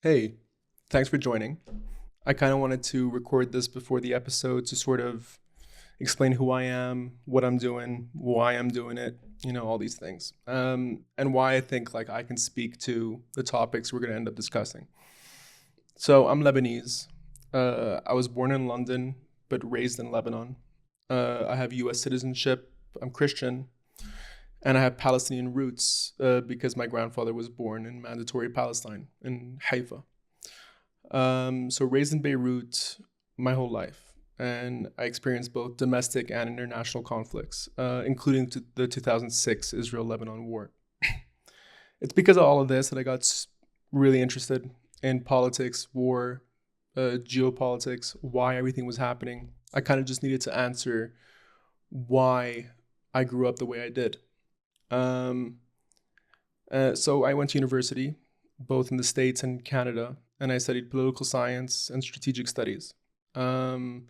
Hey, thanks for joining. I kind of wanted to record this before the episode to sort of explain who I am, what I'm doing, why I'm doing it, all these things. And why I think like I can speak to the topics we're going to end up discussing. So I'm Lebanese. I was born in London, but raised in Lebanon. I have US citizenship. I'm Christian. And I have Palestinian roots because my grandfather was born in mandatory Palestine in Haifa. So raised in Beirut my whole life, and I experienced both domestic and international conflicts, including the 2006 Israel-Lebanon war. It's because of all of this that I got really interested in politics, war, geopolitics, why everything was happening. I kind of just needed to answer why I grew up the way I did. Um, so I went to university, both in the States and Canada, and I studied political science and strategic studies. Um,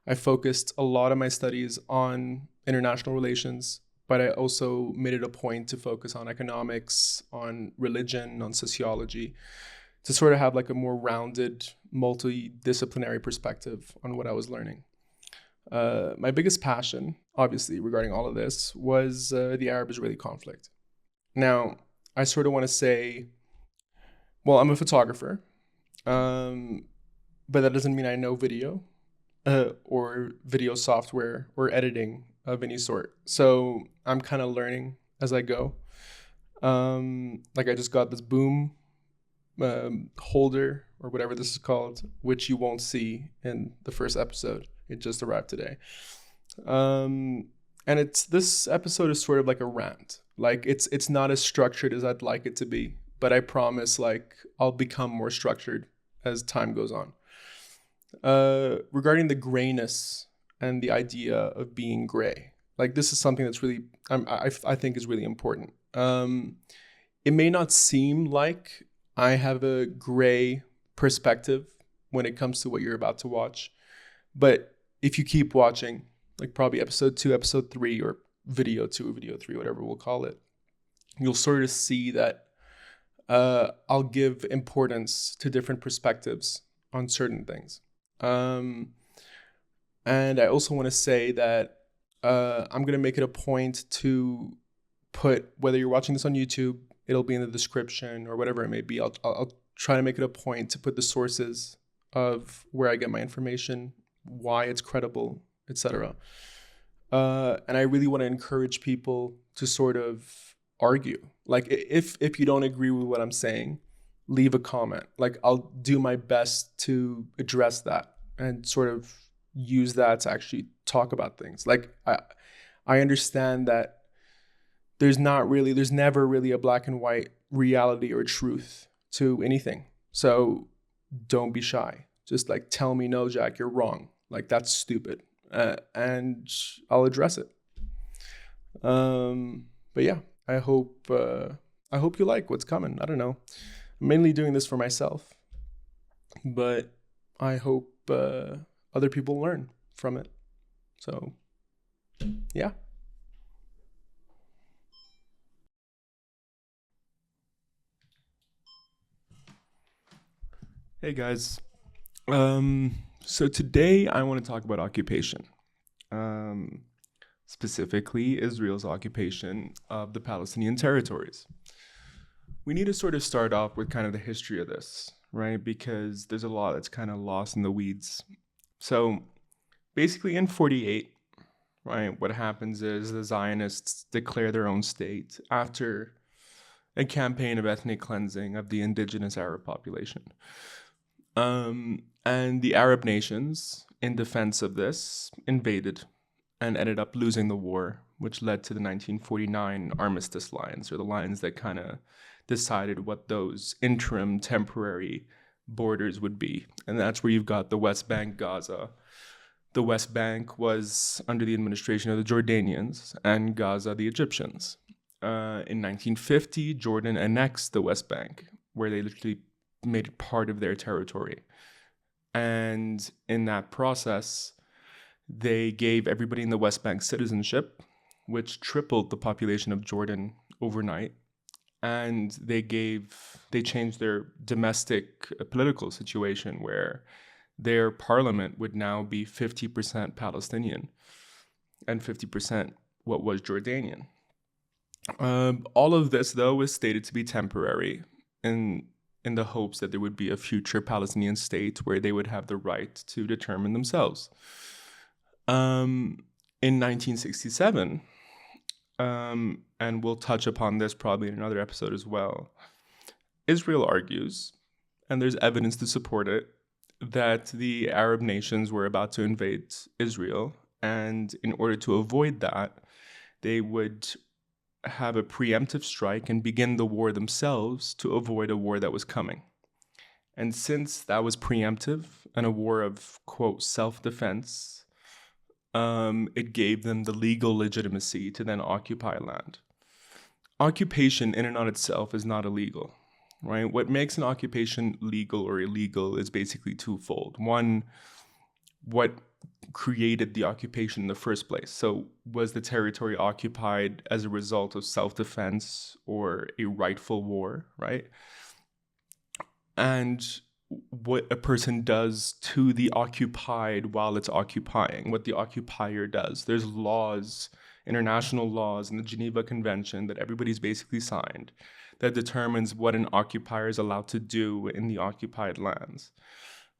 I focused a lot of my studies on international relations, but I also made it a point to focus on economics, on religion, on sociology, to sort of have like a more rounded, multidisciplinary perspective on what I was learning. My biggest passion, obviously, regarding all of this was the Arab-Israeli conflict. Now, I sort of want to say, well, I'm a photographer, um, but that doesn't mean I know video or video software or editing of any sort. So I'm kind of learning as I go. Like I just got this boom holder or whatever this is called, which you won't see in the first episode. It just arrived today. Um, and it's this episode is sort of like a rant. Like it's not as structured as I'd like it to be, but I promise like I'll become more structured as time goes on. Regarding the grayness and the idea of being gray, like this is something that's really I think is really important. It may not seem like I have a gray perspective when it comes to what you're about to watch, but if you keep watching, like probably episode 2, episode 3, or video 2, video 3, whatever we'll call it, you'll sort of see that I'll give importance to different perspectives on certain things. Um, and I also want to say that I'm going to make it a point to put, whether you're watching this on YouTube, it'll be in the description or whatever it may be. I'll try to make it a point to put the sources of where I get my information, why it's credible, etc. And I really want to encourage people to sort of argue. Like if you don't agree with what I'm saying, leave a comment. Like I'll do my best to address that and sort of use that to actually talk about things. Like I understand that there's never really a black and white reality or truth to anything. So don't be shy. Just like tell me, no, Jack, you're wrong. Like that's stupid, and I'll address it. But yeah, I hope you like what's coming. I don't know. I'm mainly doing this for myself, but I hope other people learn from it. So yeah. Hey guys. So today I want to talk about occupation. Um, Specifically Israel's occupation of the Palestinian territories. We need to sort of start off with kind of the history of this, right? Because there's a lot that's kind of lost in the weeds. So basically in 48, right, what happens is the Zionists declare their own state after a campaign of ethnic cleansing of the indigenous Arab population. And the Arab nations, in defense of this, invaded and ended up losing the war, which led to the 1949 armistice lines, or the lines that kind of decided what those interim temporary borders would be. And that's where you've got the West Bank, Gaza. The West Bank was under the administration of the Jordanians, and Gaza, the Egyptians. In 1950, Jordan annexed the West Bank, where they literally made it part of their territory. And in that process, they gave everybody in the West Bank citizenship, which tripled the population of Jordan overnight. and they changed their domestic political situation where their parliament would now be 50% Palestinian and 50% what was Jordanian. All of this, though, was stated to be temporary in the hopes that there would be a future Palestinian state where they would have the right to determine themselves. In 1967, and we'll touch upon this probably in another episode as well, Israel argues, and there's evidence to support it, that the Arab nations were about to invade Israel, and in order to avoid that, they would have a preemptive strike and begin the war themselves to avoid a war that was coming. And since that was preemptive and a war of, quote, self-defense, it gave them the legal legitimacy to then occupy land. Occupation in and on itself is not illegal, right? What makes an occupation legal or illegal is basically twofold. One, what created the occupation in the first place? So was the territory occupied as a result of self-defense or a rightful war, right? And what a person does to the occupied while it's occupying, what the occupier does. There's laws, international laws, and the Geneva Convention that everybody's basically signed that determines what an occupier is allowed to do in the occupied lands.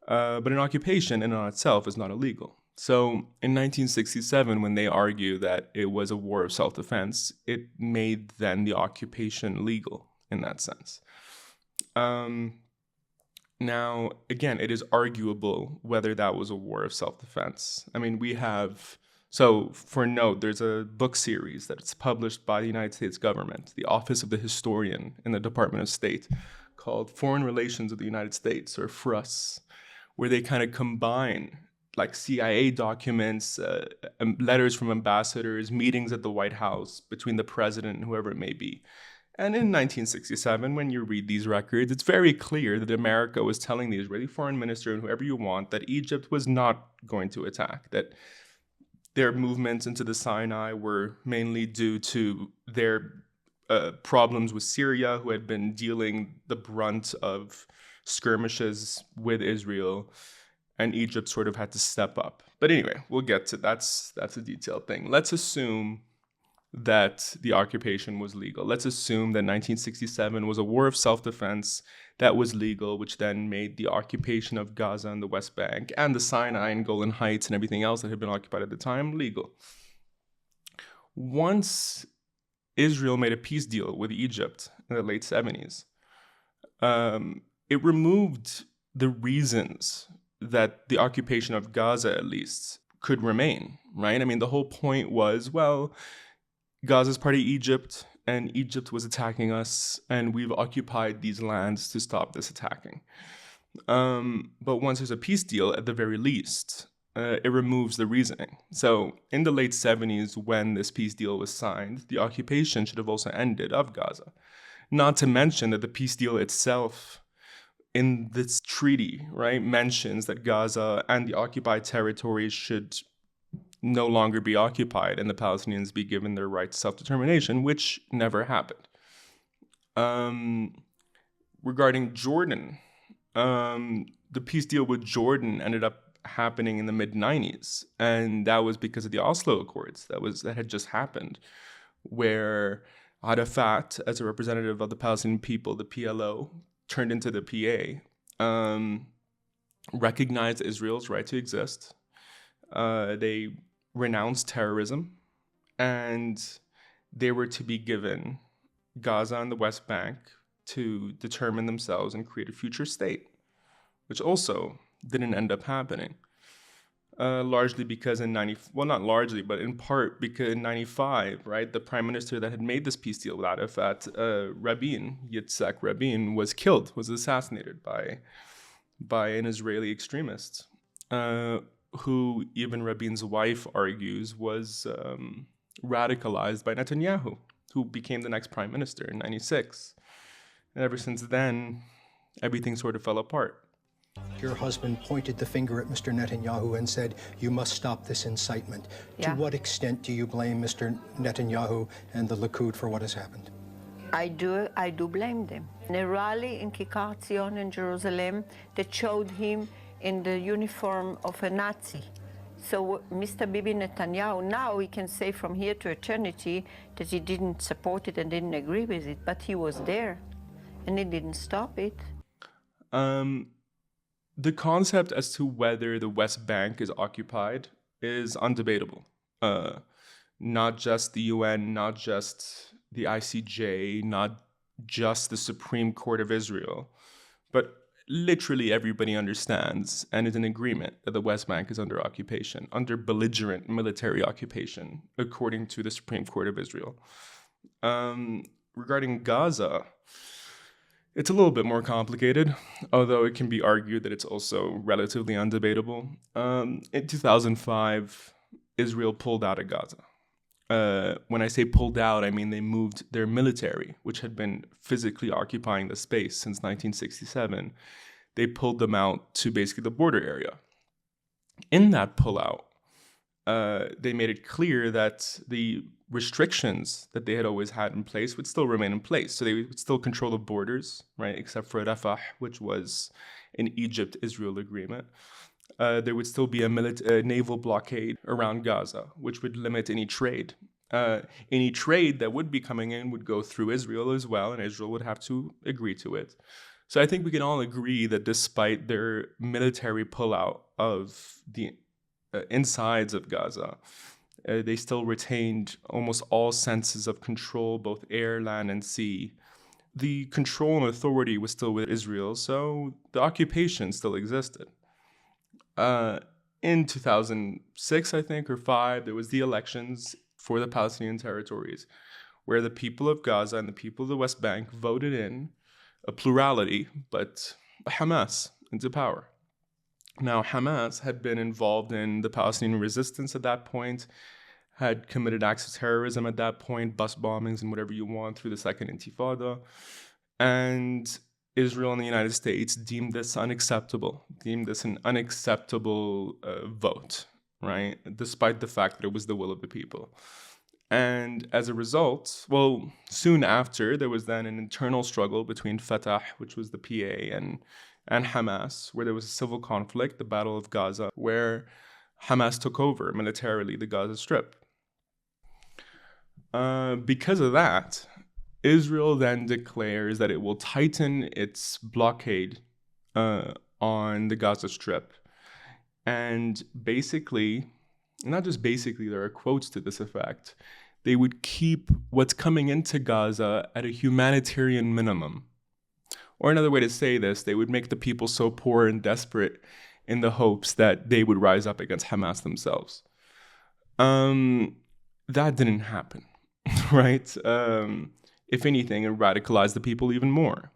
But an occupation in and on itself is not illegal. So in 1967, when they argue that it was a war of self-defense, it made then the occupation legal in that sense. Now, again, it is arguable whether that was a war of self-defense. I mean, so for note, there's a book series that's published by the United States government, the Office of the Historian in the Department of State, called Foreign Relations of the United States, or FRUS, where they kind of combine like CIA documents, letters from ambassadors, meetings at the White House between the president and whoever it may be. And in 1967, when you read these records, it's very clear that America was telling the Israeli foreign minister and whoever you want that Egypt was not going to attack, that their movements into the Sinai were mainly due to their problems with Syria, who had been dealing the brunt of skirmishes with Israel, and Egypt sort of had to step up. But anyway, we'll get to that's a detailed thing. Let's assume that the occupation was legal. Let's assume that 1967 was a war of self-defense that was legal, which then made the occupation of Gaza and the West Bank and the Sinai and Golan Heights and everything else that had been occupied at the time legal. Once Israel made a peace deal with Egypt in the late 70s, it removed the reasons that the occupation of Gaza, at least, could remain, right? I mean, the whole point was, well, Gaza's part of Egypt, and Egypt was attacking us, and we've occupied these lands to stop this attacking. But once there's a peace deal, at the very least, it removes the reasoning. So in the late 70s, when this peace deal was signed, the occupation should have also ended of Gaza. Not to mention that the peace deal itself in this treaty, right, mentions that Gaza and the occupied territories should no longer be occupied and the Palestinians be given their right to self-determination, which never happened. Regarding Jordan, the peace deal with Jordan ended up happening in the mid-90s, and that was because of the Oslo Accords that had just happened, where Arafat, as a representative of the Palestinian people, the PLO, turned into the PA, recognized Israel's right to exist. They renounced terrorism, and they were to be given Gaza and the West Bank to determine themselves and create a future state, which also didn't end up happening. Largely because not largely, but in part because in 95, right, the prime minister that had made this peace deal with Arafat, Yitzhak Rabin, was killed, was assassinated by an Israeli extremist, who even Rabin's wife argues was radicalized by Netanyahu, who became the next prime minister in 96. And ever since then, everything sort of fell apart. Your husband pointed the finger at Mr. Netanyahu and said, "You must stop this incitement." Yeah. To what extent do you blame Mr. Netanyahu and the Likud for what has happened? I do blame them. In a rally in Kikar Zion in Jerusalem that showed him in the uniform of a Nazi. So Mr. Bibi Netanyahu, now he can say from here to eternity that he didn't support it and didn't agree with it, but he was there and he didn't stop it. The concept as to whether the West Bank is occupied is undebatable. Not just the UN, not just the ICJ, not just the Supreme Court of Israel, but literally everybody understands and is in agreement that the West Bank is under occupation, under belligerent military occupation, according to the Supreme Court of Israel. Regarding Gaza, it's a little bit more complicated, although it can be argued that it's also relatively undebatable. In 2005, Israel pulled out of Gaza. When I say pulled out, I mean they moved their military, which had been physically occupying the space since 1967. They pulled them out to basically the border area. In that pullout, they made it clear that the restrictions that they had always had in place would still remain in place. So they would still control the borders, right, except for Rafah, which was an Egypt-Israel agreement. There would still be a naval blockade around Gaza, which would limit any trade. Any trade that would be coming in would go through Israel as well, and Israel would have to agree to it. So I think we can all agree that despite their military pullout of the insides of Gaza, they still retained almost all senses of control, both air, land, and sea. The control and authority was still with Israel, so the occupation still existed. In 2006, I think, or 5, there was the elections for the Palestinian territories, where the people of Gaza and the people of the West Bank voted in a plurality, but Hamas into power. Now, Hamas had been involved in the Palestinian resistance at that point, had committed acts of terrorism at that point, bus bombings and whatever you want through the Second Intifada. And Israel and the United States deemed this unacceptable, deemed this an unacceptable vote, right? Despite the fact that it was the will of the people. And as a result, well, soon after, there was then an internal struggle between Fatah, which was the PA, and Hamas, where there was a civil conflict, the Battle of Gaza, where Hamas took over militarily the Gaza Strip. Because of that, Israel then declares that it will tighten its blockade on the Gaza Strip. And basically, not just basically, there are quotes to this effect, they would keep what's coming into Gaza at a humanitarian minimum. Or another way to say this, they would make the people so poor and desperate in the hopes that they would rise up against Hamas themselves. That didn't happen, right? If anything, it radicalized the people even more,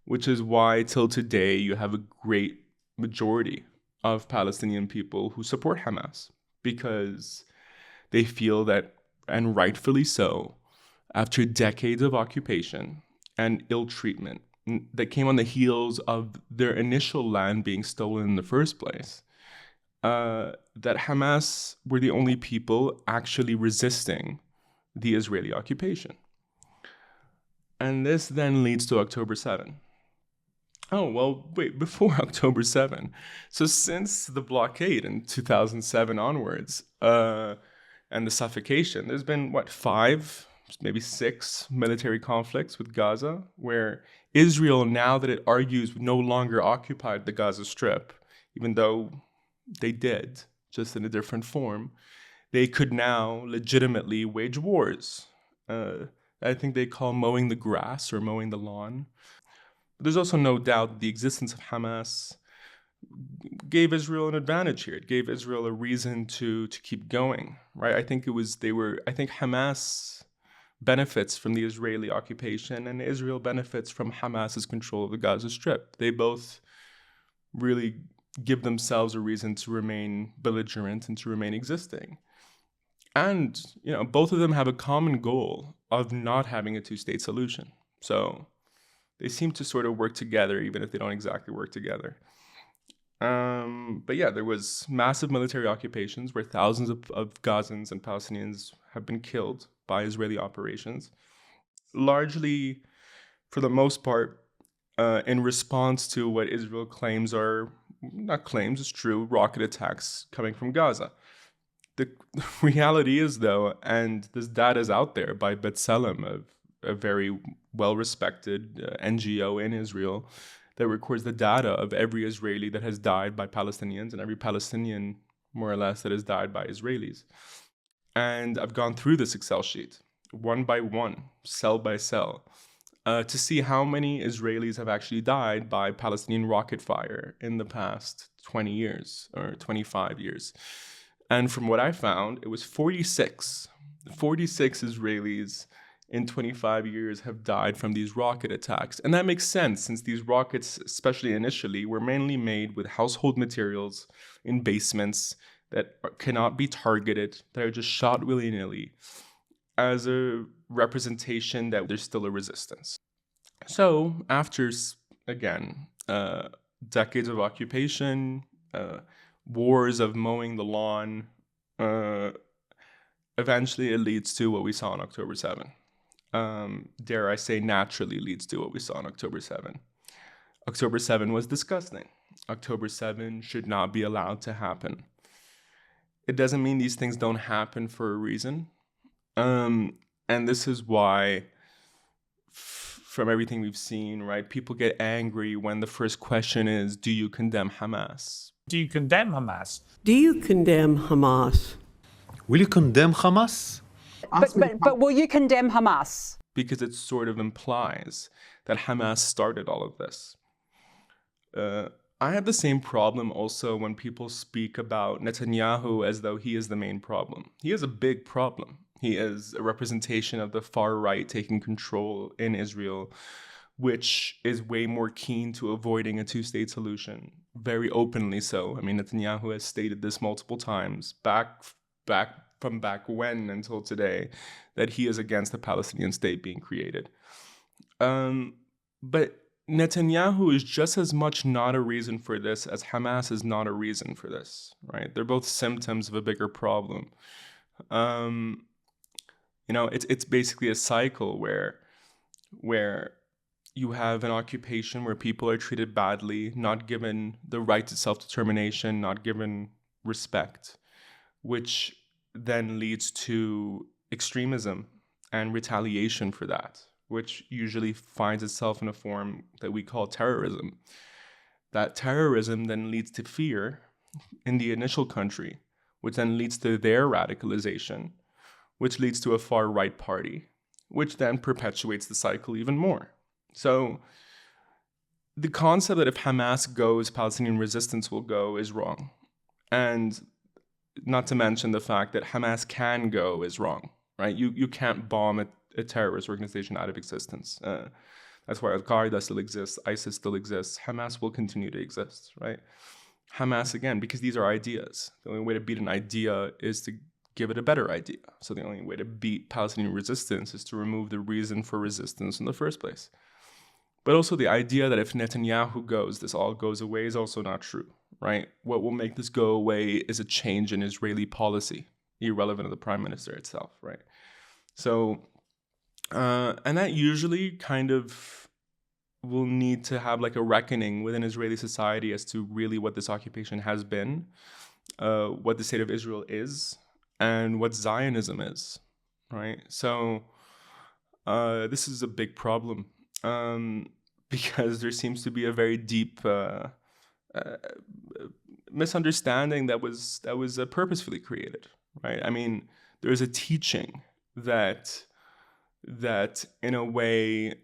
which is why till today you have a great majority of Palestinian people who support Hamas, because they feel that, and rightfully so, after decades of occupation and ill treatment that came on the heels of their initial land being stolen in the first place, that Hamas were the only people actually resisting the Israeli occupation. And this then leads to October 7. Oh, well, wait, before October 7. So since the blockade in 2007 onwards, and the suffocation, there's been, 5, maybe 6 military conflicts with Gaza, where Israel, now that it argues no longer occupied the Gaza Strip, even though they did, just in a different form, they could now legitimately wage wars. I think they call mowing the grass or mowing the lawn. But there's also no doubt that the existence of Hamas gave Israel an advantage here. It gave Israel a reason to keep going, right? I think Hamas benefits from the Israeli occupation, and Israel benefits from Hamas's control of the Gaza Strip. They both really give themselves a reason to remain belligerent and to remain existing. And, both of them have a common goal of not having a two-state solution. So they seem to sort of work together, even if they don't exactly work together. But yeah, there was massive military occupations where thousands of Gazans and Palestinians have been killed by Israeli operations. largely, for the most part, in response to what Israel claims are, not claims, it's true, rocket attacks coming from Gaza. The reality is, though, and this data is out there by B'Tselem, a very well-respected NGO in Israel, that records the data of every Israeli that has died by Palestinians and every Palestinian, more or less, that has died by Israelis. And I've gone through this Excel sheet, one by one, cell by cell, to see how many Israelis have actually died by Palestinian rocket fire in the past 20 years or 25 years. And from what I found, it was 46. 46 Israelis in 25 years have died from these rocket attacks. And that makes sense, since these rockets, especially initially, were mainly made with household materials in basements that cannot be targeted, that are just shot willy-nilly, as a representation that there's still a resistance. So after, again, decades of occupation, wars of mowing the lawn, eventually it leads to what we saw on October 7. Dare I say, naturally leads to what we saw on October 7. October 7 was disgusting. October 7 should not be allowed to happen. It doesn't mean these things don't happen for a reason. And this is why, from everything we've seen, right, people get angry when the first question is, do you condemn Hamas? Do you condemn Hamas? Do you condemn Hamas? Will you condemn Hamas? But will you condemn Hamas? Because it sort of implies that Hamas started all of this. I have the same problem also when people speak about Netanyahu as though he is the main problem. He is a big problem. He is a representation of the far right taking control in Israel, which is way more keen to avoiding a two-state solution, very openly so. I mean, Netanyahu has stated this multiple times, back when until today, that he is against the Palestinian state being created. But Netanyahu is just as much not a reason for this as Hamas is not a reason for this, right? They're both symptoms of a bigger problem. It's basically a cycle where you have an occupation where people are treated badly, not given the right to self-determination, not given respect, which then leads to extremism and retaliation for that, which usually finds itself in a form that we call terrorism. That terrorism then leads to fear in the initial country, which then leads to their radicalization, which leads to a far-right party, which then perpetuates the cycle even more. So the concept that if Hamas goes, Palestinian resistance will go is wrong. And not to mention the fact that Hamas can go is wrong, right? You can't bomb a terrorist organization out of existence. That's why Al-Qaeda still exists, ISIS still exists, Hamas will continue to exist, right? Hamas, again, because these are ideas. The only way to beat an idea is to give it a better idea. So the only way to beat Palestinian resistance is to remove the reason for resistance in the first place. But also the idea that if Netanyahu goes, this all goes away is also not true, right? What will make this go away is a change in Israeli policy, irrelevant of the prime minister itself, right? So, and that usually kind of will need to have like a reckoning within Israeli society as to really what this occupation has been, what the state of Israel is, and what Zionism is, right? So this is a big problem because there seems to be a very deep misunderstanding that was purposefully created, right? I mean, there's a teaching that in a way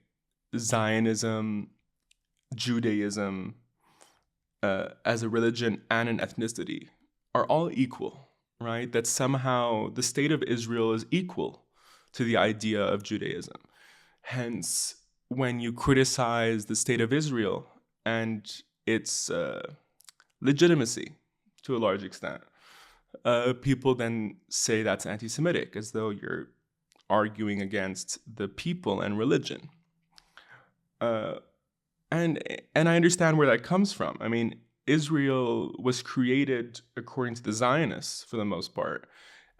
Zionism, Judaism, as a religion and an ethnicity are all equal, right? That somehow the state of Israel is equal to the idea of Judaism. Hence, when you criticize the state of Israel and its legitimacy to a large extent, people then say that's anti-Semitic, as though you're arguing against the people and religion. And I understand where that comes from. I mean, Israel was created, according to the Zionists, for the most part,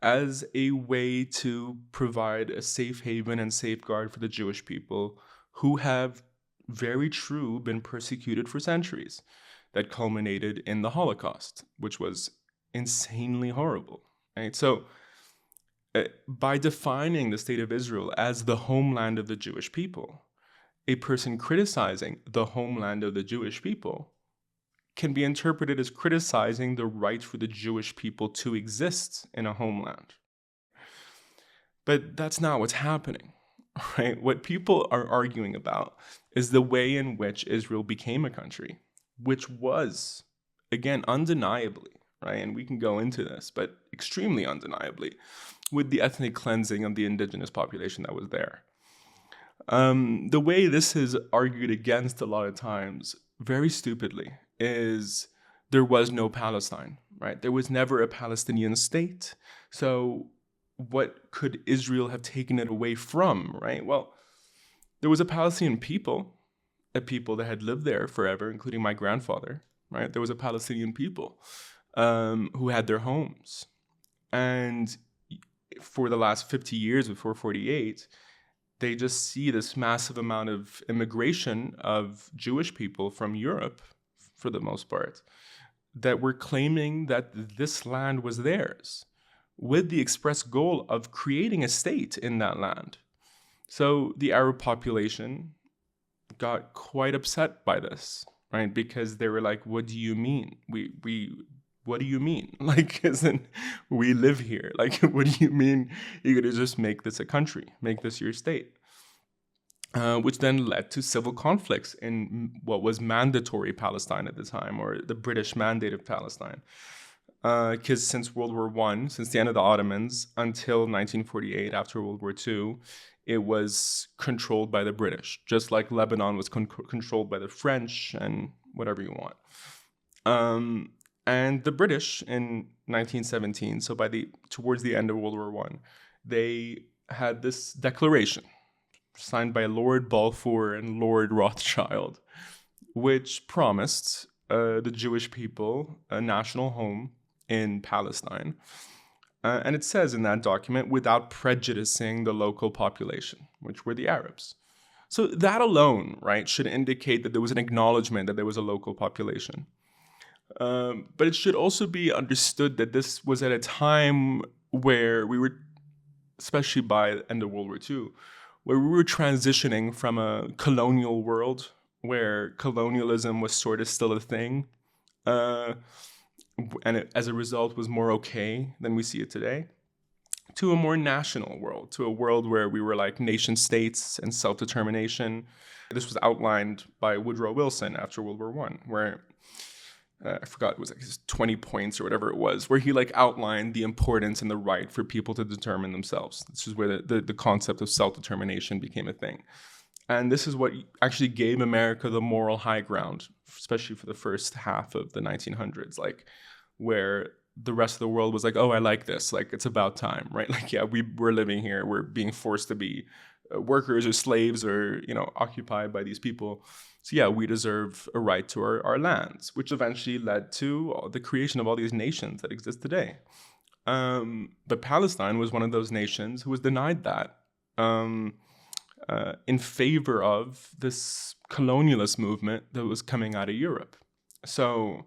as a way to provide a safe haven and safeguard for the Jewish people who have very true been persecuted for centuries, that culminated in the Holocaust, which was insanely horrible, right? So by defining the state of Israel as the homeland of the Jewish people, a person criticizing the homeland of the Jewish people can be interpreted as criticizing the right for the Jewish people to exist in a homeland. But that's not what's happening, right? What people are arguing about is the way in which Israel became a country, which was, again, undeniably, right? And we can go into this, but extremely undeniably, with the ethnic cleansing of the indigenous population that was there. The way this is argued against a lot of times, very stupidly, is there was no Palestine, right? There was never a Palestinian state. So what could Israel have taken it away from, right? Well, there was a Palestinian people, a people that had lived there forever, including my grandfather, right? There was a Palestinian people who had their homes. And for the last 50 years before 48, they just see this massive amount of immigration of Jewish people from Europe, for the most part, that were claiming that this land was theirs, with the express goal of creating a state in that land. So the Arab population got quite upset by this, right? Because they were like, what do you mean? What do you mean? Like, isn't we live here? Like, what do you mean you're going to just make this a country, make this your state? Which then led to civil conflicts in what was mandatory Palestine at the time, or the British Mandate of Palestine. Because since World War I, since the end of the Ottomans, until 1948, after World War II, it was controlled by the British, just like Lebanon was controlled by the French and whatever you want. And the British in 1917, so towards the end of World War I, they had this declaration signed by Lord Balfour and Lord Rothschild, which promised the Jewish people a national home in Palestine. And it says in that document, without prejudicing the local population, which were the Arabs. So that alone, right, should indicate that there was an acknowledgement that there was a local population. But it should also be understood that this was at a time where we were, especially by the end of World War II, where we were transitioning from a colonial world where colonialism was sort of still a thing, and it, as a result, was more okay than we see it today, to a more national world, to a world where we were like nation states and self-determination. This was outlined by Woodrow Wilson after World War I, where I forgot, it was like 20 points or whatever it was, where he like outlined the importance and the right for people to determine themselves. This is where the concept of self-determination became a thing. And this is what actually gave America the moral high ground, especially for the first half of the 1900s, like where the rest of the world was like, oh, I like this, like it's about time, right? Like, yeah, we're living here, we're being forced to be workers or slaves or, occupied by these people. So yeah, we deserve a right to our lands, which eventually led to the creation of all these nations that exist today. But Palestine was one of those nations who was denied that in favor of this colonialist movement that was coming out of Europe. So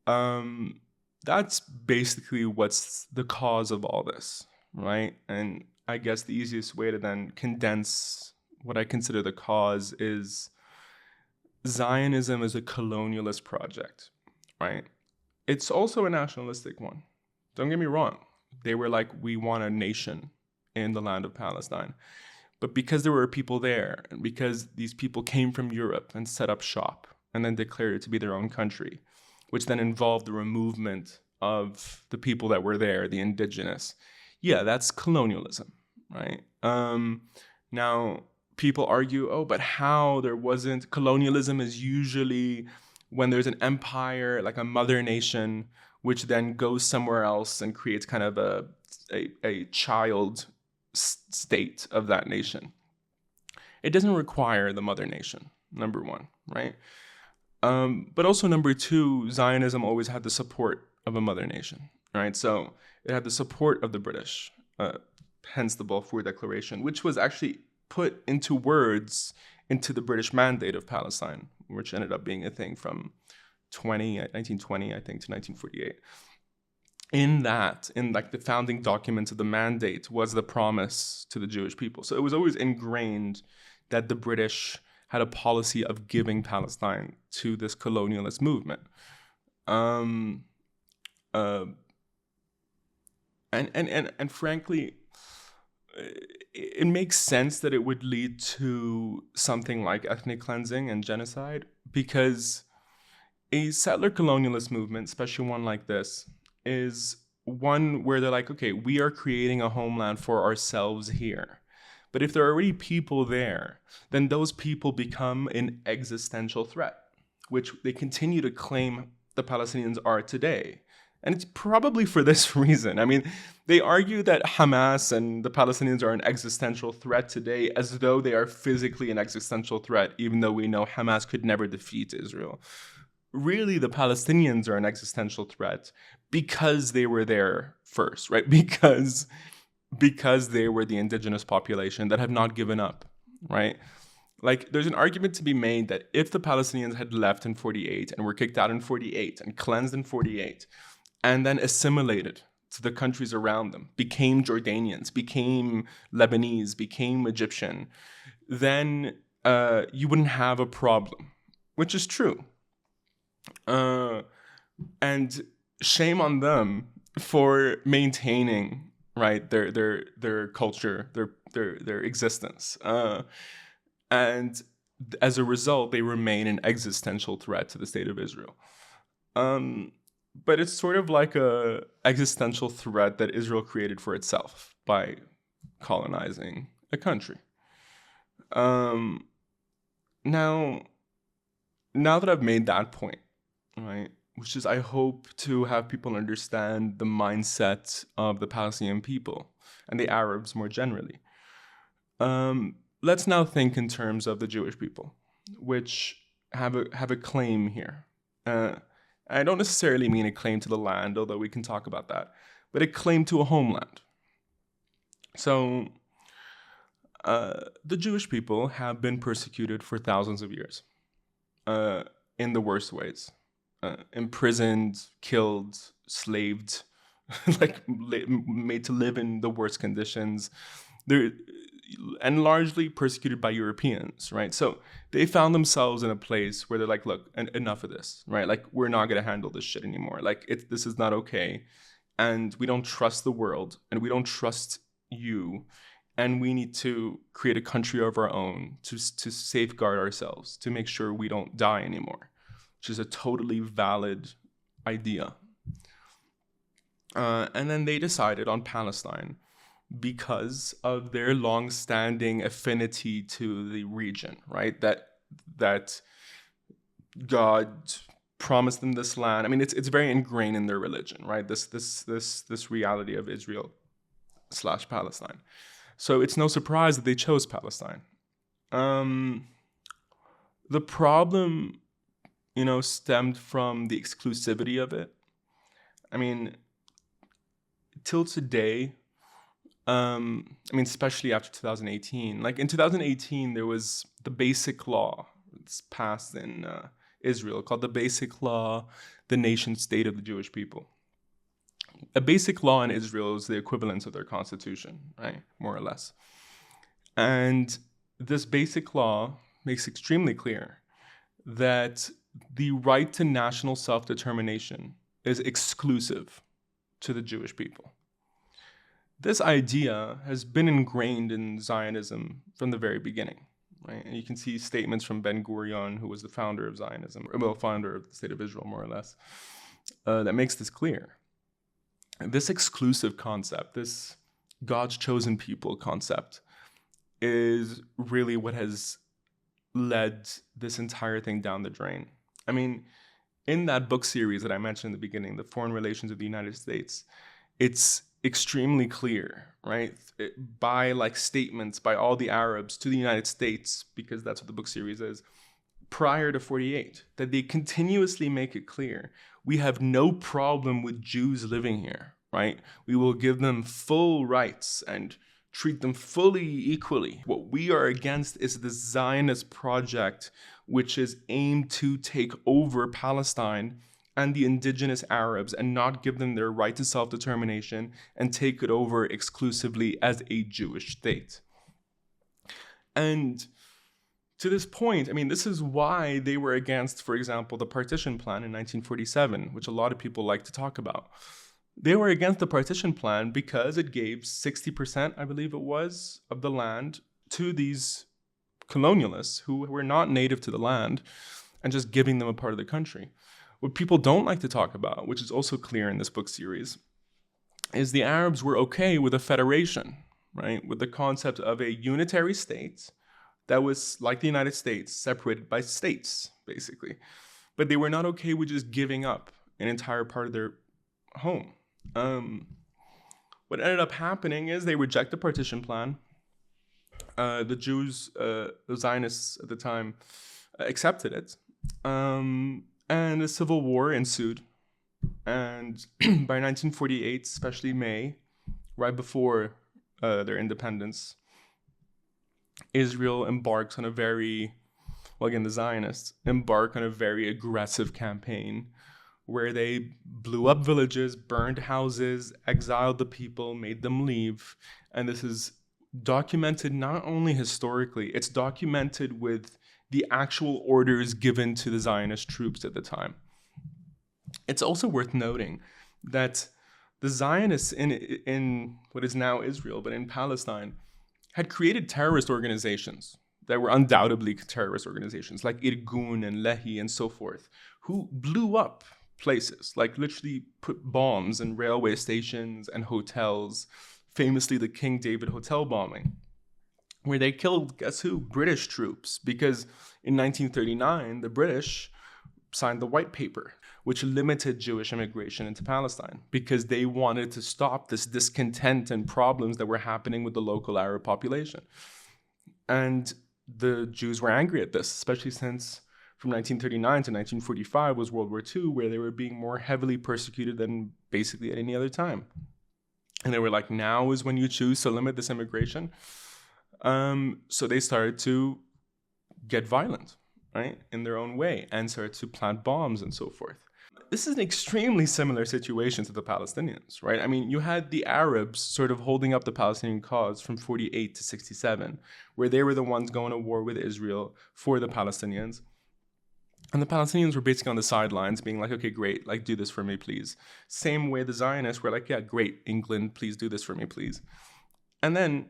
that's basically what's the cause of all this, right? And I guess the easiest way to then condense what I consider the cause is Zionism is a colonialist project, right? It's also a nationalistic one. Don't get me wrong. They were like, we want a nation in the land of Palestine. But because there were people there, and because these people came from Europe and set up shop and then declared it to be their own country, which then involved the removement of the people that were there, the indigenous. Yeah, that's colonialism, right? Now, people argue, oh, but how there wasn't, colonialism is usually when there's an empire, like a mother nation, which then goes somewhere else and creates kind of a child state of that nation. It doesn't require the mother nation, number one, right? But also number two, Zionism always had the support of a mother nation, right? So it had the support of the British, hence the Balfour Declaration, which was actually put into words into the British Mandate of Palestine, which ended up being a thing from 1920, I think, to 1948. In like the founding documents of the mandate was the promise to the Jewish people. So it was always ingrained that the British had a policy of giving Palestine to this colonialist movement. And frankly, it makes sense that it would lead to something like ethnic cleansing and genocide, because a settler colonialist movement, especially one like this, is one where they're like, okay, we are creating a homeland for ourselves here. But if there are already people there, then those people become an existential threat, which they continue to claim the Palestinians are today. And it's probably for this reason. I mean, they argue that Hamas and the Palestinians are an existential threat today, as though they are physically an existential threat, even though we know Hamas could never defeat Israel. Really, the Palestinians are an existential threat because they were there first, right? Because they were the indigenous population that have not given up, right? Like, there's an argument to be made that if the Palestinians had left in 48 and were kicked out in 48 and cleansed in 48 and then assimilated to the countries around them, became Jordanians, became Lebanese, became Egyptian, then you wouldn't have a problem, which is true. And shame on them for maintaining, right, their culture, their existence, and as a result, they remain an existential threat to the state of Israel. But it's sort of like a existential threat that Israel created for itself by colonizing a country. Now that I've made that point, right, which is I hope to have people understand the mindset of the Palestinian people and the Arabs more generally. Let's now think in terms of the Jewish people, which have a claim here. I don't necessarily mean a claim to the land, although we can talk about that, but a claim to a homeland. So the Jewish people have been persecuted for thousands of years, in the worst ways. Imprisoned, killed, slaved, made to live in the worst conditions. And largely persecuted by Europeans, right? So they found themselves in a place where they're like, look, enough of this, right? Like, we're not going to handle this shit anymore. Like, this is not okay. And we don't trust the world, and we don't trust you. And we need to create a country of our own to safeguard ourselves, to make sure we don't die anymore, which is a totally valid idea. And then they decided on Palestine because of their long-standing affinity to the region, right? That God promised them this land. I mean, it's very ingrained in their religion, right? This reality of Israel/Palestine. So it's no surprise that they chose Palestine. The problem, stemmed from the exclusivity of it. I mean, till today, especially after 2018. Like, in 2018, there was the Basic Law. It's passed in Israel, called the Basic Law, the nation state of the Jewish people. A basic law in Israel is the equivalent of their constitution, right? More or less. And this basic law makes extremely clear that the right to national self-determination is exclusive to the Jewish people. This idea has been ingrained in Zionism from the very beginning, right? And you can see statements from Ben Gurion, who was the founder of Zionism, founder of the State of Israel, more or less, that makes this clear. This exclusive concept, this God's chosen people concept, is really what has led this entire thing down the drain. I mean, in that book series that I mentioned in the beginning, The Foreign Relations of the United States, it's extremely clear, right? By statements by all the Arabs to the United States, because that's what the book series is, prior to 48, that they continuously make it clear, we have no problem with Jews living here, right? We will give them full rights and treat them fully equally. What we are against is the Zionist project, which is aimed to take over Palestine and the indigenous Arabs and not give them their right to self-determination and take it over exclusively as a Jewish state. And to this point, I mean, this is why they were against, for example, the partition plan in 1947, which a lot of people like to talk about. They were against the partition plan because it gave 60%, I believe it was, of the land to these colonialists who were not native to the land and just giving them a part of the country. What people don't like to talk about, which is also clear in this book series, is the Arabs were okay with a federation, right? With the concept of a unitary state that was, like the United States, separated by states, basically. But they were not okay with just giving up an entire part of their home. What ended up happening is they reject the partition plan. The Jews, the Zionists at the time, accepted it. And a civil war ensued. And by 1948, especially May, right before their independence, Israel embarks on a very, well, again, the Zionists embark on a very aggressive campaign where they blew up villages, burned houses, exiled the people, made them leave. And this is documented not only historically, it's documented with the actual orders given to the Zionist troops at the time. It's also worth noting that the Zionists in what is now Israel, but in Palestine, had created terrorist organizations that were undoubtedly terrorist organizations like Irgun and Lehi and so forth, who blew up places, like literally put bombs in railway stations and hotels, famously the King David Hotel bombing, where they killed, guess who? British troops, because in 1939, the British signed the White Paper, which limited Jewish immigration into Palestine because they wanted to stop this discontent and problems that were happening with the local Arab population. And the Jews were angry at this, especially since from 1939 to 1945 was World War II, where they were being more heavily persecuted than basically at any other time. And they were like, now is when you choose to limit this immigration. So they started to get violent, right, in their own way, and started to plant bombs and so forth. This is an extremely similar situation to the Palestinians, right? I mean, you had the Arabs sort of holding up the Palestinian cause from 48 to 67, where they were the ones going to war with Israel for the Palestinians. And the Palestinians were basically on the sidelines being like, okay, great, like, do this for me, please. Same way the Zionists were like, yeah, great, England, please do this for me, please. And then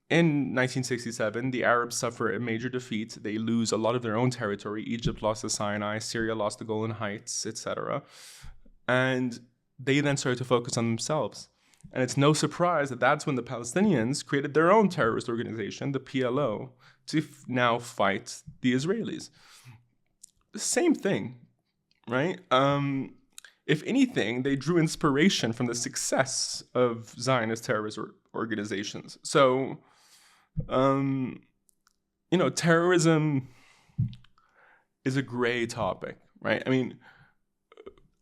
in 1967, the Arabs suffer a major defeat. They lose a lot of their own territory. Egypt lost the Sinai, Syria lost the Golan Heights, etc. And they then started to focus on themselves. And it's no surprise that that's when the Palestinians created their own terrorist organization, the PLO, to now fight the Israelis. The same thing, right? If anything, they drew inspiration from the success of Zionist terrorist organizations. So, terrorism is a gray topic, right? I mean,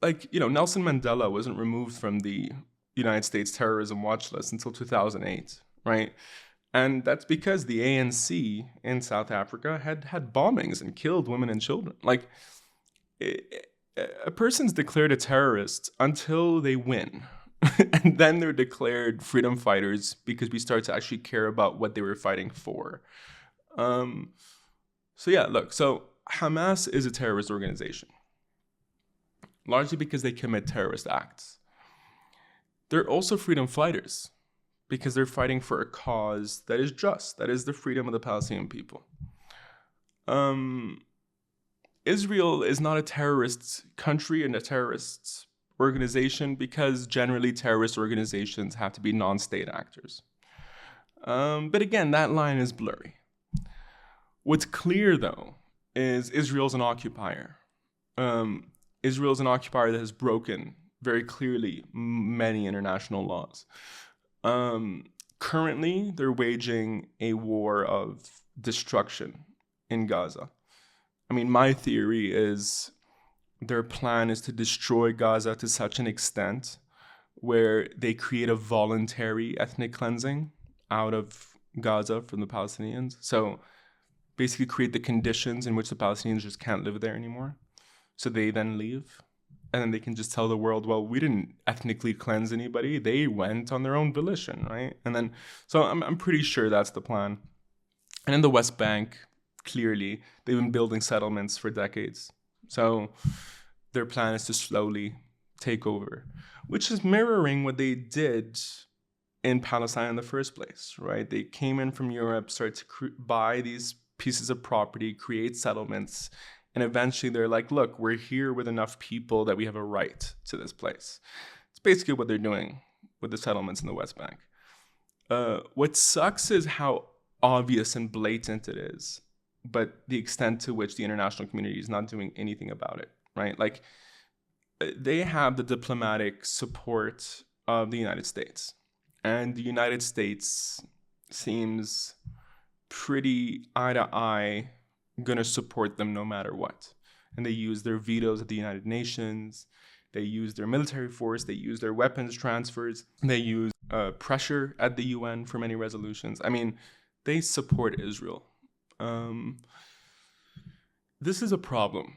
Nelson Mandela wasn't removed from the United States terrorism watch list until 2008, right? And that's because the ANC in South Africa had bombings and killed women and children. Like, a person's declared a terrorist until they win. And then they're declared freedom fighters because we start to actually care about what they were fighting for. So Hamas is a terrorist organization, largely because they commit terrorist acts. They're also freedom fighters because they're fighting for a cause that is just, that is the freedom of the Palestinian people. Israel is not a terrorist country and a terrorist organization because generally terrorist organizations have to be non-state actors. But again, that line is blurry. What's clear, though, is Israel's an occupier. Israel's an occupier that has broken, very clearly, many international laws. Currently, they're waging a war of destruction in Gaza. I mean, my theory is their plan is to destroy Gaza to such an extent where they create a voluntary ethnic cleansing out of Gaza from the Palestinians. So basically create the conditions in which the Palestinians just can't live there anymore. So they then leave. And then they can just tell the world, well, we didn't ethnically cleanse anybody. They went on their own volition, right? And then, so I'm pretty sure that's the plan. And in the West Bank, clearly, they've been building settlements for decades. So their plan is to slowly take over, which is mirroring what they did in Palestine in the first place, right? They came in from Europe, started to buy these pieces of property, create settlements, and eventually they're like, look, we're here with enough people that we have a right to this place. It's basically what they're doing with the settlements in the West Bank. What sucks is how obvious and blatant it is, but the extent to which the international community is not doing anything about it, right? Like, they have the diplomatic support of the United States. And the United States seems pretty eye to eye going to support them no matter what. And they use their vetoes at the United Nations. They use their military force. They use their weapons transfers. They use pressure at the UN for many resolutions. I mean, they support Israel. This is a problem.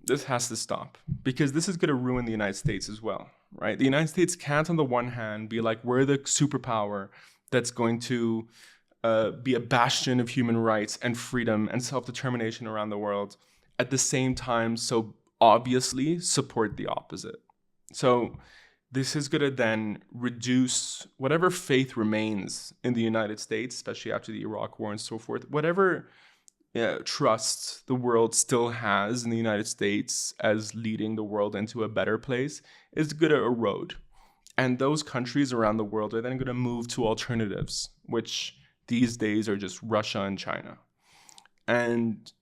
This has to stop because this is going to ruin the United States as well, right? The United States can't, on the one hand, be like, we're the superpower that's going to be a bastion of human rights and freedom and self-determination around the world, at the same time, so obviously support the opposite. So this is going to then reduce whatever faith remains in the United States, especially after the Iraq War and so forth, whatever trust the world still has in the United States as leading the world into a better place is going to erode. And those countries around the world are then going to move to alternatives, which these days are just Russia and China. And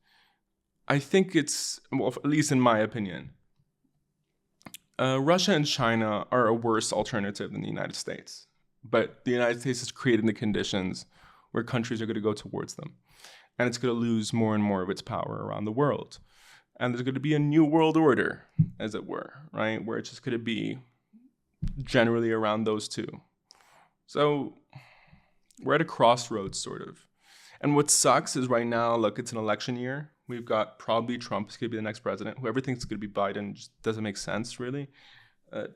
I think it's, well, at least in my opinion, Russia and China are a worse alternative than the United States. But the United States has created the conditions where countries are going to go towards them. And it's going to lose more and more of its power around the world. And there's going to be a new world order, as it were, right? Where it's just going to be generally around those two. So we're at a crossroads, sort of. And what sucks is right now, look, it's an election year. We've got probably Trump is going to be the next president. Whoever thinks it's going to be Biden just doesn't make sense, really.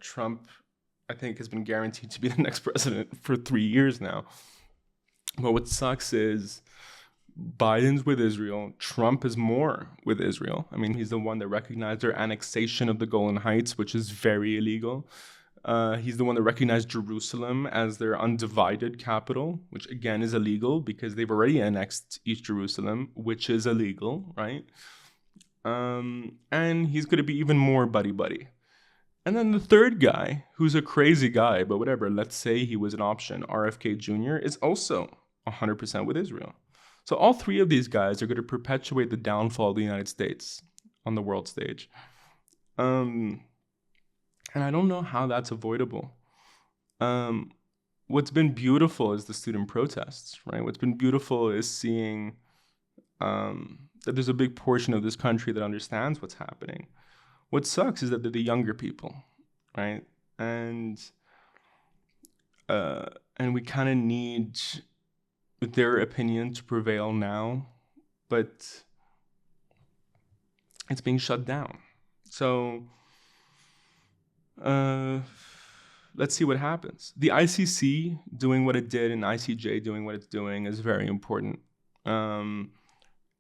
Trump, I think, has been guaranteed to be the next president for 3 years now. But what sucks is Biden's with Israel. Trump is more with Israel. I mean, he's the one that recognized their annexation of the Golan Heights, which is very illegal. He's the one that recognized Jerusalem as their undivided capital, which again is illegal because they've already annexed East Jerusalem, which is illegal, right? And he's going to be even more buddy-buddy. And then the third guy, who's a crazy guy, but whatever, let's say he was an option, RFK Jr., is also 100% with Israel. So all three of these guys are going to perpetuate the downfall of the United States on the world stage. And I don't know how that's avoidable. What's been beautiful is the student protests, right? What's been beautiful is seeing that there's a big portion of this country that understands what's happening. What sucks is that they're the younger people, right? And we kind of need their opinion to prevail now, but it's being shut down. So let's see what happens. The ICC doing what it did and ICJ doing what it's doing is very important.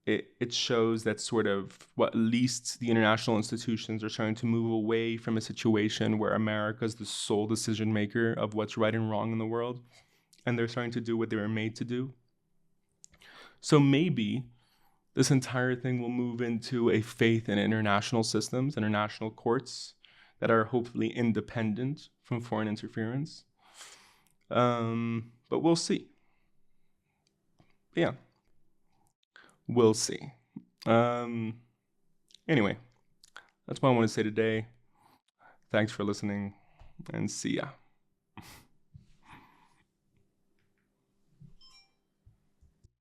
It shows that sort of at least the international institutions are starting to move away from a situation where America is the sole decision maker of what's right and wrong in the world, and they're starting to do what they were made to do. So maybe this entire thing will move into a faith in international systems, international courts that are hopefully independent from foreign interference. But we'll see. Yeah. We'll see. Anyway, that's what I want to say today. Thanks for listening, and see ya.